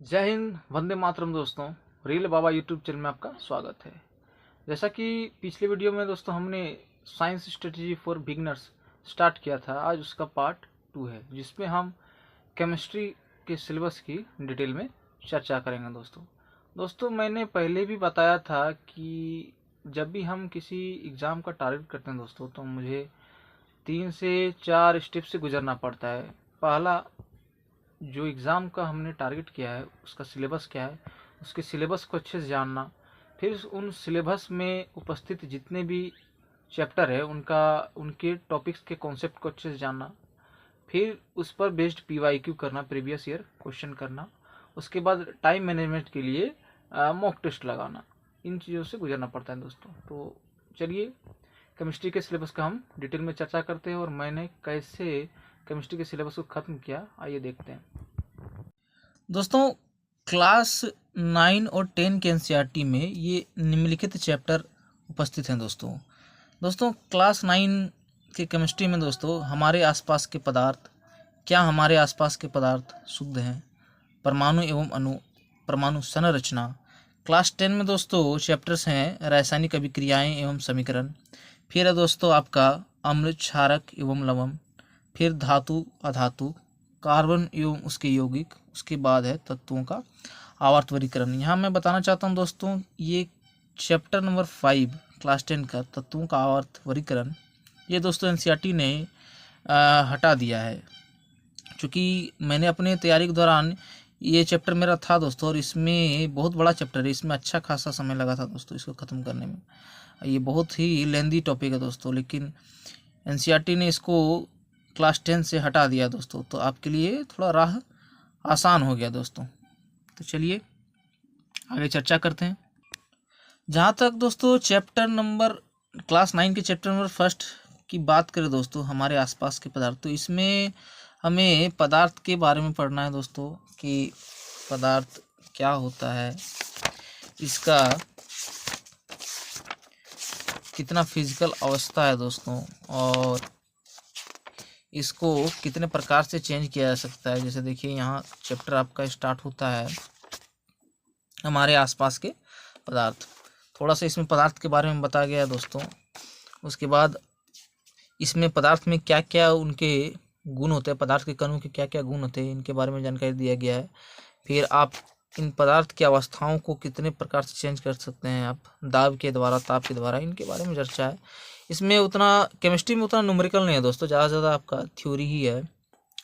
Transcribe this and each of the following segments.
जय हिंद, वंदे मातरम दोस्तों। रील बाबा YouTube channel में आपका स्वागत है। जैसा कि पिछले वीडियो में दोस्तों हमने science strategy for beginners start किया था, आज उसका पार्ट 2 है जिसमें हम केमिस्ट्री के सिलेबस की डिटेल में चर्चा करेंगे। दोस्तों मैंने पहले भी बताया था कि जब भी हम किसी एग्ज़ाम का टारगेट करते हैं दोस्तों, तो मुझे 3 से 4 स्टेप से गुजरना पड़ता है। पहला, जो एग्ज़ाम का हमने टारगेट किया है उसका सिलेबस क्या है, उसके सिलेबस को अच्छे से जानना। फिर उन सिलेबस में उपस्थित जितने भी चैप्टर है उनके टॉपिक्स के कॉन्सेप्ट को अच्छे से जानना। फिर उस पर बेस्ड PYQ करना, प्रीवियस ईयर क्वेश्चन करना। उसके बाद टाइम मैनेजमेंट के लिए मॉक टेस्ट लगाना। इन चीज़ों से गुजरना पड़ता है दोस्तों। तो चलिए केमिस्ट्री के सिलेबस का हम डिटेल में चर्चा करते हैं और मैंने कैसे केमिस्ट्री के सिलेबस को ख़त्म किया, आइए देखते हैं। दोस्तों क्लास 9 और 10 के एनसीईआरटी में ये निम्नलिखित चैप्टर उपस्थित हैं दोस्तों क्लास 9 के केमिस्ट्री में दोस्तों हमारे आसपास के पदार्थ, क्या हमारे आसपास के पदार्थ शुद्ध हैं, परमाणु एवं अणु, परमाणु संरचना। क्लास 10 में दोस्तों चैप्टर्स हैं रासायनिक अभिक्रियाएं एवं समीकरण। फिर है दोस्तों आपका अम्ल, क्षारक एवं लवण। फिर धातु, अधातु, कार्बन एवं उसके यौगिक। उसके बाद है तत्वों का आवर्त वर्गीकरण। यहाँ मैं बताना चाहता हूँ दोस्तों, ये चैप्टर नंबर 5 क्लास 10 का तत्वों का आवर्त वर्गीकरण, ये दोस्तों एनसीईआरटी ने हटा दिया है। क्योंकि मैंने अपने तैयारी के दौरान ये चैप्टर मेरा था दोस्तों, और इसमें बहुत बड़ा चैप्टर है, इसमें अच्छा खासा समय लगा था दोस्तों इसको ख़त्म करने में। ये बहुत ही लेंदी टॉपिक है दोस्तों, लेकिन एनसीईआरटी ने इसको क्लास 10 से हटा दिया दोस्तों, तो आपके लिए थोड़ा राह आसान हो गया दोस्तों। तो चलिए आगे चर्चा करते हैं। जहाँ तक दोस्तों चैप्टर नंबर क्लास 9 के चैप्टर नंबर 1 की बात करें दोस्तों, हमारे आसपास के पदार्थ, तो इसमें हमें पदार्थ के बारे में पढ़ना है दोस्तों कि पदार्थ क्या होता है, इसका कितना फिजिकल अवस्था है दोस्तों, और इसको कितने प्रकार से चेंज किया जा सकता है। जैसे देखिए यहाँ चैप्टर आपका स्टार्ट होता है हमारे आसपास के पदार्थ। थोड़ा सा इसमें पदार्थ के बारे में बताया गया है दोस्तों। उसके बाद इसमें पदार्थ में क्या क्या उनके गुण होते हैं, पदार्थ के कणों के क्या क्या गुण होते हैं, इनके बारे में जानकारी दिया गया है। फिर आप इन पदार्थ की अवस्थाओं को कितने प्रकार से चेंज कर सकते हैं आप, दाब के द्वारा, ताप के द्वारा, इनके बारे में चर्चा है। इसमें उतना केमिस्ट्री में उतना न्यूमेरिकल नहीं है दोस्तों, ज़्यादा से ज़्यादा आपका थ्योरी ही है,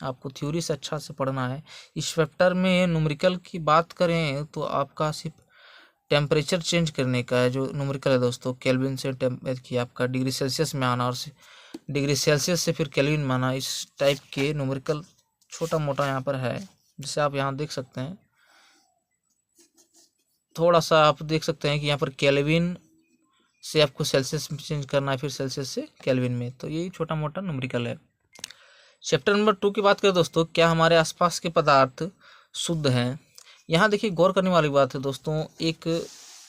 आपको थ्योरी से अच्छा से पढ़ना है। इस चैप्टर में न्यूमेरिकल की बात करें तो आपका सिर्फ टेम्परेचर चेंज करने का है जो न्यूमेरिकल है दोस्तों, केल्विन से की आपका डिग्री सेल्सियस में आना, और डिग्री सेल्सियस से फिर केल्विन में आना, इस टाइप के न्यूमेरिकल छोटा मोटा यहाँ पर है। जिसे आप यहाँ देख सकते हैं, थोड़ा सा आप देख सकते हैं कि यहाँ पर केल्विन से आपको सेल्सियस में चेंज करना है, फिर सेल्सियस से केल्विन में, तो ये छोटा मोटा न्यूमेरिकल है। चैप्टर नंबर 2 की बात करें दोस्तों, क्या हमारे आसपास के पदार्थ शुद्ध हैं। यहाँ देखिए गौर करने वाली बात है दोस्तों, एक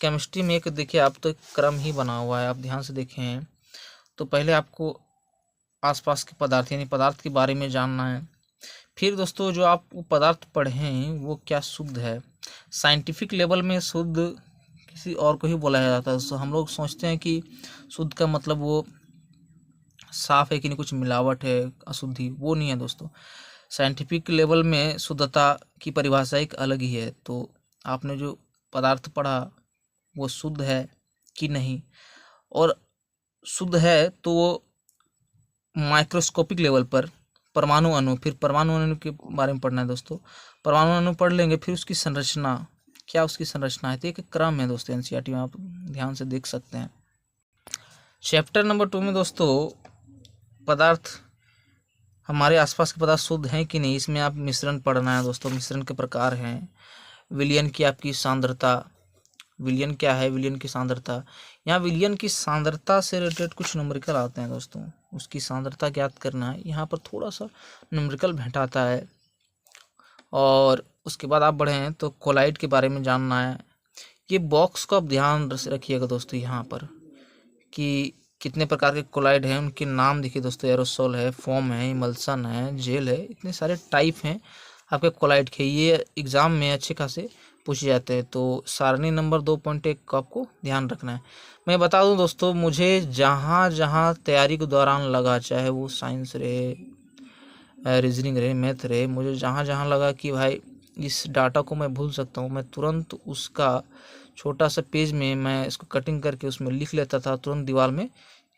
केमिस्ट्री में एक देखिए आप, तो एक क्रम ही बना हुआ है, आप ध्यान से देखें तो पहले आपको आसपास के पदार्थ यानी पदार्थ के बारे में जानना है। फिर दोस्तों जो आप वो पदार्थ पढ़ें वो क्या शुद्ध है। साइंटिफिक लेवल में शुद्ध किसी और को ही बोला जाता है दोस्तों। हम लोग सोचते हैं कि शुद्ध का मतलब वो साफ है कि नहीं, कुछ मिलावट है, अशुद्धि, वो नहीं है दोस्तों। साइंटिफिक लेवल में शुद्धता की परिभाषा एक अलग ही है। तो आपने जो पदार्थ पढ़ा वो शुद्ध है कि नहीं, और शुद्ध है तो वो माइक्रोस्कोपिक लेवल पर परमाणु अणु, फिर परमाणु अणु के बारे में पढ़ना है दोस्तों। परमाणु अणु पढ़ लेंगे, फिर उसकी संरचना, क्या उसकी संरचना है, तो एक क्रम है दोस्तों एनसीईआरटी में, आप ध्यान से देख सकते हैं। चैप्टर नंबर 2 में दोस्तों पदार्थ, हमारे आसपास के पदार्थ शुद्ध हैं कि नहीं, इसमें आप मिश्रण पढ़ना है दोस्तों। मिश्रण के प्रकार हैं, विलयन की आपकी सांद्रता, विलयन क्या है, विलयन की सांद्रता। यहाँ विलयन की सांद्रता से रिलेटेड कुछ न्यूमेरिकल आते हैं दोस्तों, उसकी सांद्रता ज्ञात करना है, यहाँ पर थोड़ा सा न्यूमेरिकल भेंटाता है। और उसके बाद आप बढ़ें तो कोलाइड के बारे में जानना है। ये बॉक्स को आप ध्यान रखिएगा दोस्तों यहाँ पर कि कितने प्रकार के कोलाइड हैं, उनके नाम देखिए दोस्तों, एरोसोल है, फोम है, इमल्सन है, जेल है, इतने सारे टाइप हैं, आपके कोलाइड के, ये एग्ज़ाम में अच्छे खासे पूछे जाते हैं। तो सारणी नंबर 2.1 को आपको ध्यान रखना है। मैं बता दूं दोस्तों, मुझे जहाँ जहाँ तैयारी के दौरान लगा, चाहे वो साइंस रहे, रीजनिंग रहे, मैथ रहे, मुझे जहाँ जहाँ लगा कि भाई इस डाटा को मैं भूल सकता हूँ, मैं तुरंत उसका छोटा सा पेज में मैं इसको कटिंग करके उसमें लिख लेता था, तुरंत दीवार में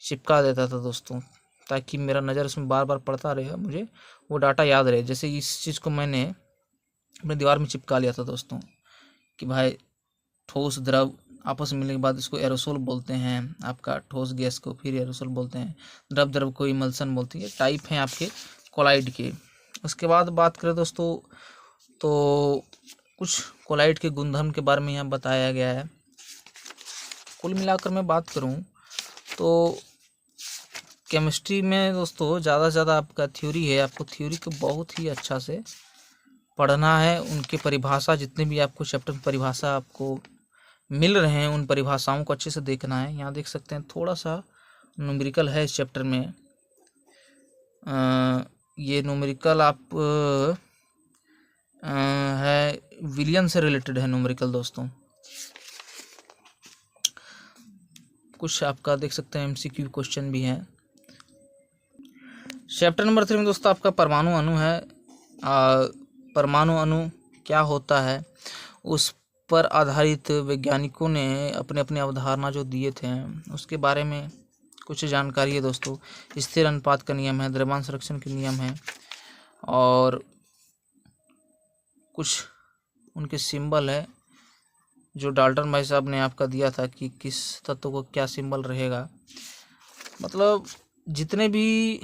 चिपका देता था दोस्तों, ताकि मेरा नज़र उसमें बार बार पड़ता रहे, मुझे वो डाटा याद रहे। जैसे इस चीज़ को मैंने अपने दीवार में चिपका लिया था दोस्तों कि भाई ठोस द्रव आपस में मिलने के बाद इसको एरोसोल बोलते हैं, आपका ठोस गैस को फिर एरोसोल बोलते हैं, द्रव द्रव को इमल्सन बोलते हैं। ये टाइप हैं आपके कोलाइड के। उसके बाद बात करें दोस्तों, तो कुछ कोलाइड के गुणधर्म के बारे में यहाँ बताया गया है। कुल मिलाकर मैं बात करूँ तो केमिस्ट्री में दोस्तों ज़्यादा से ज़्यादा आपका थ्योरी है, आपको थ्योरी को बहुत ही अच्छा से पढ़ना है। उनके परिभाषा, जितने भी आपको चैप्टर में परिभाषा आपको मिल रहे हैं, उन परिभाषाओं को अच्छे से देखना है। यहाँ देख सकते हैं थोड़ा सा न्यूमेरिकल है इस चैप्टर में। ये न्यूमेरिकल आप है विलियन से रिलेटेड है न्यूमेरिकल दोस्तों। कुछ आपका देख सकते हैं MCQ क्वेश्चन भी हैं। चैप्टर नंबर 3 में दोस्तों आपका परमाणु अणु है। परमाणु अणु क्या होता है उस पर आधारित वैज्ञानिकों ने अपने अपने अवधारणा जो दिए थे उसके बारे में कुछ जानकारी है दोस्तों। स्थिर अनुपात का नियम है, द्रव्यमान संरक्षण के नियम है, और कुछ उनके सिंबल है जो डाल्टन भाई साहब ने आपका दिया था कि किस तत्व को क्या सिंबल रहेगा। मतलब जितने भी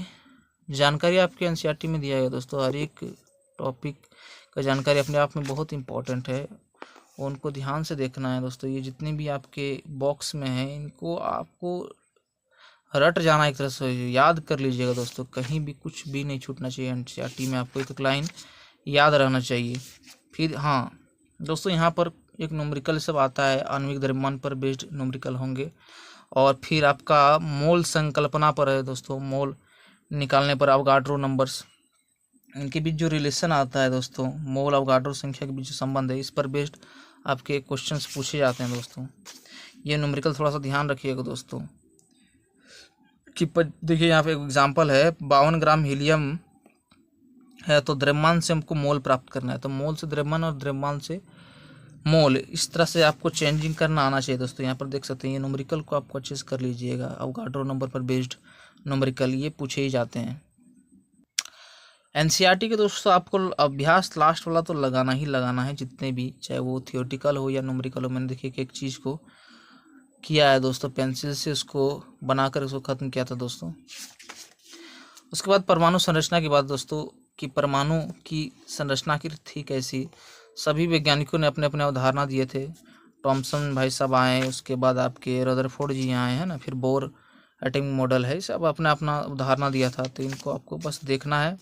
जानकारी आपके NCERT में दिया गया दोस्तों, हर एक टॉपिक का जानकारी अपने आप में बहुत इम्पोर्टेंट है, उनको ध्यान से देखना है दोस्तों। ये जितने भी आपके बॉक्स में हैं इनको आपको रट जाना, एक तरह से याद कर लीजिएगा दोस्तों, कहीं भी कुछ भी नहीं छूटना चाहिए। NCERT में आपको एक लाइन याद रहना चाहिए। फिर हाँ दोस्तों, यहाँ पर एक न्यूमेरिकल सब आता है, आणविक द्रव्यमान पर बेस्ड न्यूमेरिकल होंगे, और फिर आपका मोल संकल्पना पर है दोस्तों, मोल निकालने पर अवगाड्रो नंबर्स, इनके बीच जो रिलेशन आता है दोस्तों, मोल अवगाड्रो संख्या के बीच जो संबंध है, इस पर बेस्ड आपके क्वेश्चंस पूछे जाते हैं दोस्तों। ये न्यूमेरिकल थोड़ा सा ध्यान रखिएगा दोस्तों कि देखिए यहाँ पे एक एग्जांपल है, 52 ग्राम हीलियम है तो द्रव्यमान से हमको मोल प्राप्त करना है, तो मोल से द्रव्यमान और द्रव्यमान से मोल, इस तरह से आपको चेंजिंग करना आना चाहिए दोस्तों। यहाँ पर देख सकते हैं ये न्यूमेरिकल को आपको अच्छे से कर लीजिएगा। अवगाड्रो नंबर पर बेस्ड न्यूमेरिकल ये पूछे ही जाते हैं। NCERT के दोस्तों आपको अभ्यास लास्ट वाला तो लगाना ही लगाना है, जितने भी, चाहे वो थियोरेटिकल हो या न्यूमेरिकल हो। मैंने देखिए कि एक चीज़ को किया है दोस्तों, पेंसिल से उसको बनाकर उसको ख़त्म किया था दोस्तों। उसके बाद परमाणु संरचना की बात दोस्तों, कि परमाणु की संरचना की थी कैसी, सभी वैज्ञानिकों ने अपने अपने अवधारणा दिए थे। थॉमसन भाई साहब आए, उसके बाद आपके रदरफोर्ड जी आए हैं ना, फिर बोर एटॉमिक मॉडल है, सब अपना अपना अवधारणा दिया था। तो इनको आपको बस देखना है।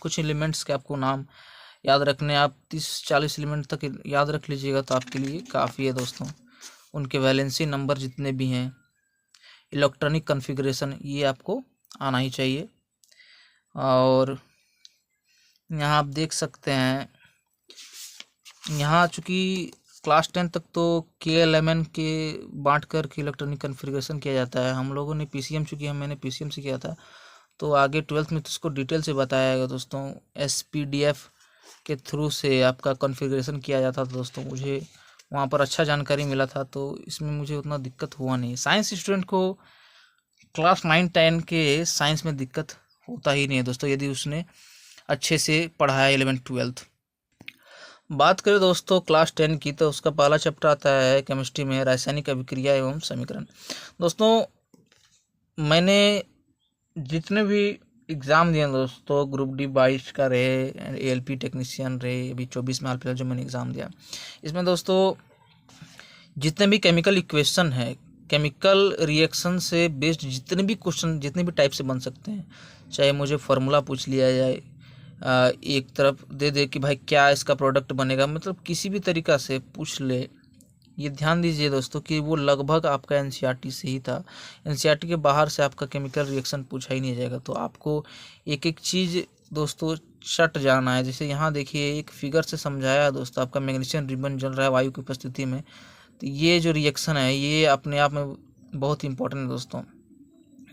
कुछ एलिमेंट्स के आपको नाम याद रखने, आप 30-40 एलिमेंट तक याद रख लीजिएगा तो आपके लिए काफ़ी है दोस्तों। उनके वैलेंसी नंबर जितने भी हैं, इलेक्ट्रॉनिक कॉन्फ़िगरेशन, ये आपको आना ही चाहिए। और यहाँ आप देख सकते हैं, यहाँ चूँकि क्लास 10 तक तो KLMN के बांट कर के इलेक्ट्रॉनिक कॉन्फ़िगरेशन किया जाता है। हम लोगों ने PCM, चूँकि मैंने PCM से किया था, तो आगे 12th में तो इसको डिटेल से बताया गया दोस्तों। SPDF के थ्रू से आपका कॉन्फ़िगरेशन किया जाता था दोस्तों। मुझे वहाँ पर अच्छा जानकारी मिला था, तो इसमें मुझे उतना दिक्कत हुआ नहीं। साइंस स्टूडेंट को क्लास 9-10 के साइंस में दिक्कत होता ही नहीं है दोस्तों, यदि उसने अच्छे से पढ़ा है 11th-12th। बात करें दोस्तों क्लास 10 की, तो उसका पहला चैप्टर आता है केमिस्ट्री में, रासायनिक अभिक्रिया एवं समीकरण। दोस्तों मैंने जितने भी एग्ज़ाम दिए दोस्तों, ग्रुप D 22 का रहे, ALP टेक्नीशियन रहे, अभी 24 में हाल फिलहाल जो मैंने एग्ज़ाम दिया, इसमें दोस्तों जितने भी केमिकल इक्वेशन है, केमिकल रिएक्शन से बेस्ड जितने भी क्वेश्चन, जितने भी टाइप से बन सकते हैं, चाहे मुझे फार्मूला पूछ लिया जाए, एक तरफ दे दे कि भाई क्या इसका प्रोडक्ट बनेगा, मतलब किसी भी तरीक़ा से पूछ ले, ये ध्यान दीजिए दोस्तों कि वो लगभग आपका NCERT से ही था। NCERT के बाहर से आपका केमिकल रिएक्शन पूछा ही नहीं जाएगा। तो आपको एक एक चीज़ दोस्तों चट जाना है। जैसे यहाँ देखिए एक फिगर से समझाया है दोस्तों, आपका मैग्नीशियम रिबन जल रहा है वायु की उपस्थिति में, तो ये जो रिएक्शन है ये अपने आप में बहुत इंपॉर्टेंट है दोस्तों।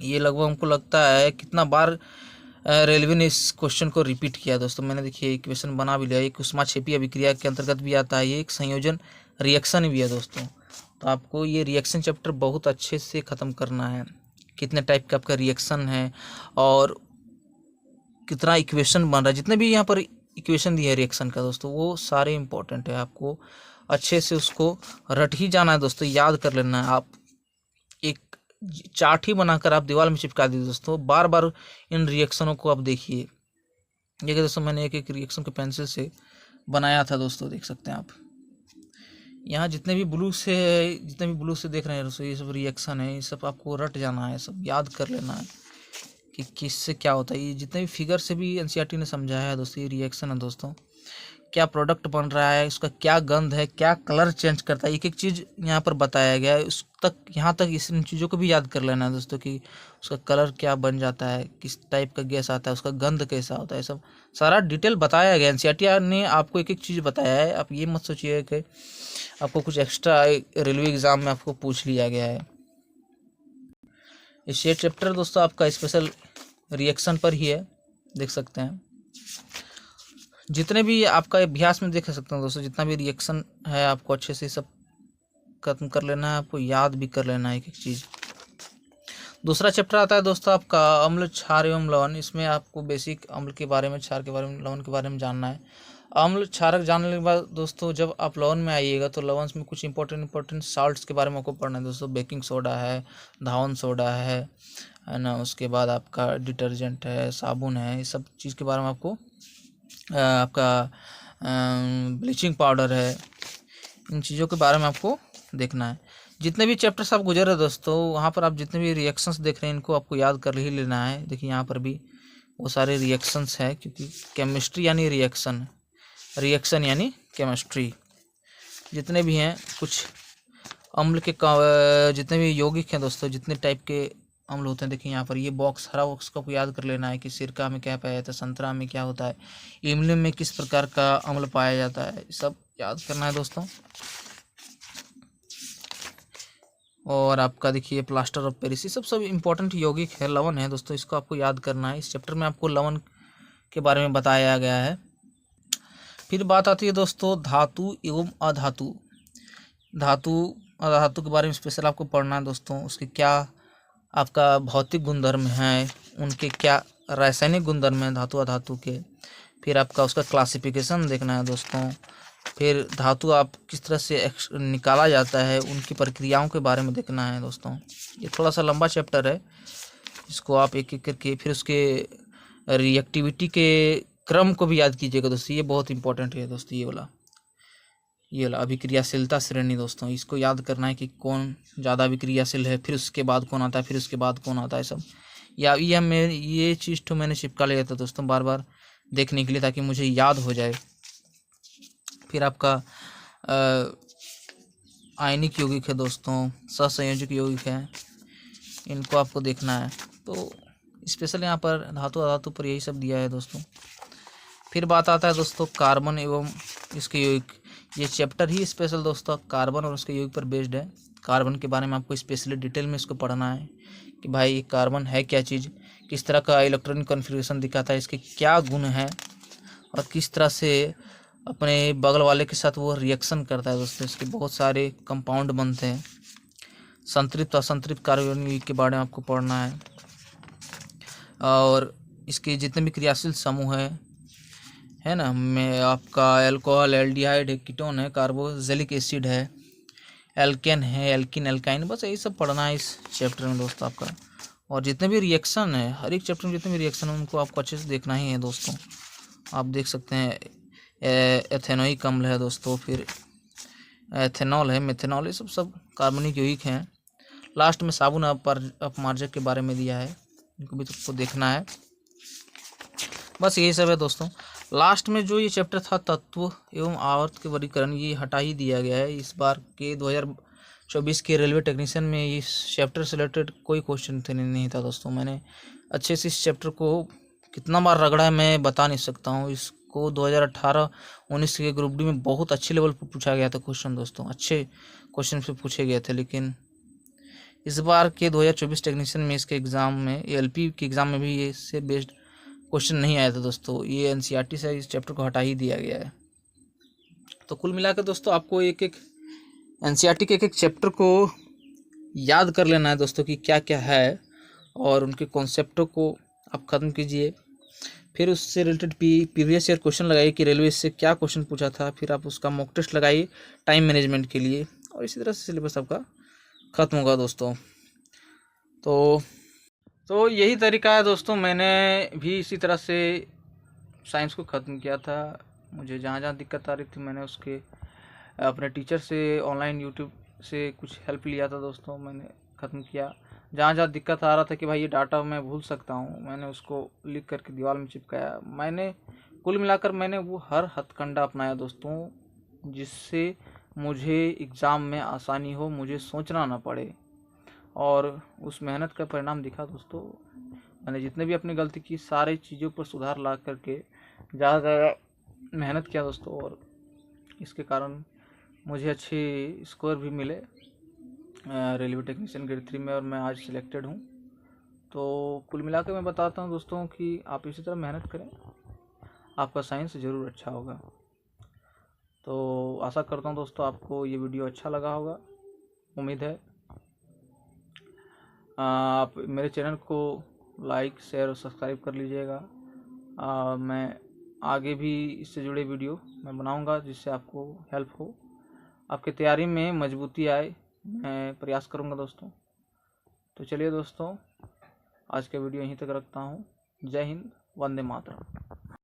ये लगभग हमको लगता है कितना बार रेलवे ने इस क्वेश्चन को रिपीट किया दोस्तों। मैंने देखिए इक्वेशन बना भी लिया, एक ऊष्माक्षेपीय अभिक्रिया के अंतर्गत भी आता है, ये एक संयोजन रिएक्शन भी है दोस्तों। तो आपको ये रिएक्शन चैप्टर बहुत अच्छे से ख़त्म करना है, कितने टाइप का आपका रिएक्शन है और कितना इक्वेशन बन रहा है, जितने भी यहाँ पर इक्वेशन दिया है रिएक्शन का दोस्तों वो सारे इंपॉर्टेंट है। आपको अच्छे से उसको रट ही जाना है दोस्तों, याद कर लेना है। आप एक चार्ट ही बनाकर आप दीवार में चिपका दीजिए दोस्तों, बार बार इन रिएक्शनों को आप देखिए। ये दोस्तों मैंने एक एक रिएक्शन को पेंसिल से बनाया था दोस्तों, देख सकते हैं आप। यहाँ जितने भी ब्लू से देख रहे हैं दोस्तों, ये सब रिएक्शन है, ये सब आपको रट जाना है, सब याद कर लेना है कि किससे क्या होता है। ये जितने भी फिगर से भी एनसीईआरटी ने समझाया है दोस्तों, ये रिएक्शन है दोस्तों। क्या प्रोडक्ट बन रहा है, उसका क्या गंध है, क्या कलर चेंज करता है, एक एक चीज़ यहाँ पर बताया गया है। उस तक यहाँ तक इन चीज़ों को भी याद कर लेना है दोस्तों कि उसका कलर क्या बन जाता है, किस टाइप का गैस आता है, उसका गंध कैसा होता है, सब सारा डिटेल बताया गया। एनसीईआरटी ने आपको एक एक चीज़ बताया है। आप ये मत सोचिए कि आपको कुछ एक्स्ट्रा रेलवे एग्ज़ाम में आपको पूछ लिया गया है। ये चैप्टर दोस्तों आपका स्पेशल रिएक्शन पर ही है, देख सकते हैं। जितने भी आपका अभ्यास में देख सकते हैं दोस्तों, जितना भी रिएक्शन है आपको अच्छे से सब खत्म कर लेना है, आपको याद भी कर लेना है एक एक चीज़। दूसरा चैप्टर आता है दोस्तों आपका अम्ल, क्षार एवं लवण। इसमें आपको बेसिक अम्ल के बारे में, क्षार के बारे में, लवण के बारे में जानना है। अम्ल क्षारक जानने के बाद दोस्तों जब आप लवण में आइएगा तो लवण में कुछ इंपॉर्टेंट साल्ट्स के बारे में आपको पढ़ना है दोस्तों। बेकिंग सोडा है, धावन सोडा है ना, उसके बाद आपका डिटर्जेंट है, साबुन है, ये सब चीज़ के बारे में आपको आपका ब्लीचिंग पाउडर है, इन चीज़ों के बारे में आपको देखना है। जितने भी चैप्टर्स आप गुजर रहे दोस्तों, वहाँ पर आप जितने भी रिएक्शंस देख रहे हैं इनको आपको याद कर ही लेना है। देखिए यहाँ पर भी वो सारे रिएक्शंस है, क्योंकि केमिस्ट्री यानी रिएक्शन, रिएक्शन यानी केमिस्ट्री। जितने भी हैं कुछ अम्ल के जितने भी यौगिक हैं दोस्तों, जितने टाइप के अम्ल होते हैं, देखिए यहाँ पर ये बॉक्स, हरा बॉक्स को आपको याद कर लेना है कि सिरका में क्या पाया जाता है, संतरा में क्या होता है, इमली में किस प्रकार का अम्ल पाया जाता है, सब याद करना है दोस्तों। और आपका देखिए प्लास्टर ऑफ पेरिस, सब इंपॉर्टेंट यौगिक है, लवण है दोस्तों, इसको आपको याद करना है। इस चैप्टर में आपको लवण के बारे में बताया गया है। फिर बात आती है दोस्तों धातु एवं अधातु। धातु अधातु के बारे में स्पेशल आपको पढ़ना है दोस्तों। उसके क्या आपका भौतिक गुणधर्म है, उनके क्या रासायनिक गुणधर्म है धातु अधातु के। फिर आपका उसका क्लासिफिकेशन देखना है दोस्तों। फिर धातु आप किस तरह से निकाला जाता है, उनकी प्रक्रियाओं के बारे में देखना है दोस्तों। ये थोड़ा सा लंबा चैप्टर है, इसको आप एक एक करके, फिर उसके रिएक्टिविटी के क्रम को भी याद कीजिएगा दोस्तों, ये बहुत इंपॉर्टेंट है दोस्तों। ये वाला अभिक्रियाशीलता श्रेणी दोस्तों, इसको याद करना है कि कौन ज़्यादा अभिक्रियाशील है, फिर उसके बाद कौन आता है, फिर उसके बाद कौन आता है, सब या ये चीज़ तो मैंने चिपका लिया था दोस्तों बार बार देखने के लिए, ताकि मुझे याद हो जाए। फिर आपका आयनिक यौगिक है दोस्तों, सहसंयोजक यौगिक है, इनको आपको देखना है। तो स्पेशल यहाँ पर धातु अधातु पर यही सब दिया है दोस्तों। फिर बात आता है दोस्तों कार्बन एवं इसके यौगिक। ये चैप्टर ही स्पेशल दोस्तों कार्बन और उसके यौगिक पर बेस्ड है। कार्बन के बारे में आपको स्पेशली डिटेल में इसको पढ़ना है कि भाई कार्बन है क्या चीज़, किस तरह का इलेक्ट्रॉनिक कॉन्फ़िगरेशन दिखाता है, इसके क्या गुण हैं और किस तरह से अपने बगल वाले के साथ वो रिएक्शन करता है दोस्तों। इसके बहुत सारे कंपाउंड बनते हैं। संतृप्त असंतृप्त कार्बन यौगिक के बारे में आपको पढ़ना है। और इसके जितने भी क्रियाशील समूह है ना, में आपका अल्कोहल, एल्डिहाइड है, कीटोन है, कार्बोक्सिलिक एसिड है, एल्केन है, एल्किन, एल्काइन, बस यही सब पढ़ना है इस चैप्टर में दोस्तों आपका। और जितने भी रिएक्शन है, हर एक चैप्टर में जितने भी रिएक्शन है उनको आपको अच्छे से देखना ही है दोस्तों। आप देख सकते हैं एथेनोइक अम्ल है दोस्तों, फिर एथेनॉल है, मेथेनॉल, ये सब कार्बनिक यौगिक हैं। लास्ट में साबुन अपमार्जक के बारे में दिया है, इनको भी सबको देखना है। बस यही सब है दोस्तों। लास्ट में जो ये चैप्टर था तत्व एवं आवर्त के वर्गीकरण, ये हटा ही दिया गया है। इस बार के 2024 के रेलवे टेक्नीशियन में इस चैप्टर से रिलेटेड कोई क्वेश्चन नहीं था दोस्तों। मैंने अच्छे से इस चैप्टर को कितना बार रगड़ा है मैं बता नहीं सकता हूँ। इसको 2018-19 के ग्रुप डी में बहुत अच्छे लेवल पर पूछा गया था क्वेश्चन दोस्तों, अच्छे क्वेश्चन से पूछे गए थे। लेकिन इस बार के 2024 टेक्नीशियन में इसके एग्ज़ाम में, एलपी के एग्ज़ाम में भी ये इससे बेस्ड क्वेश्चन नहीं आया था दोस्तों। ये एनसीईआरटी से इस चैप्टर को हटा ही दिया गया है। तो कुल मिलाकर दोस्तों आपको एक एक एनसीईआरटी के एक चैप्टर को याद कर लेना है दोस्तों कि क्या क्या है, और उनके कॉन्सेप्टों को आप ख़त्म कीजिए। फिर उससे रिलेटेड प्रीवियस ईयर क्वेश्चन लगाइए कि रेलवे से क्या क्वेश्चन पूछा था। फिर आप उसका मॉक टेस्ट लगाइए टाइम मैनेजमेंट के लिए, और इसी तरह से सिलेबस आपका ख़त्म होगा दोस्तों। तो यही तरीका है दोस्तों। मैंने भी इसी तरह से साइंस को ख़त्म किया था। मुझे जहाँ जहाँ दिक्कत आ रही थी मैंने उसके अपने टीचर से ऑनलाइन यूट्यूब से कुछ हेल्प लिया था दोस्तों, मैंने ख़त्म किया। जहाँ जहाँ दिक्कत आ रहा था कि भाई ये डाटा मैं भूल सकता हूँ, मैंने उसको लिख करके दीवार में चिपकाया। मैंने कुल मिलाकर मैंने वो हर हथकंडा अपनाया दोस्तों, जिससे मुझे एग्ज़ाम में आसानी हो, मुझे सोचना ना पड़े, और उस मेहनत का परिणाम दिखा दोस्तों। मैंने जितने भी अपनी गलती की सारी चीज़ों पर सुधार ला करके ज़्यादा ज़्यादा मेहनत किया दोस्तों, और इसके कारण मुझे अच्छे स्कोर भी मिले रेलवे टेक्नीशियन ग्रेड 3 में, और मैं आज सिलेक्टेड हूँ। तो कुल मिलाकर मैं बताता हूँ दोस्तों कि आप इसी तरह मेहनत करें, आपका साइंस ज़रूर अच्छा होगा। तो आशा करता हूँ दोस्तों आपको ये वीडियो अच्छा लगा होगा, उम्मीद है। आप मेरे चैनल को लाइक, शेयर और सब्सक्राइब कर लीजिएगा। मैं आगे भी इससे जुड़े वीडियो मैं बनाऊंगा जिससे आपको हेल्प हो, आपकी तैयारी में मजबूती आए, मैं प्रयास करूंगा दोस्तों। तो चलिए दोस्तों, आज का वीडियो यहीं तक रखता हूं। जय हिंद, वंदे मातरम।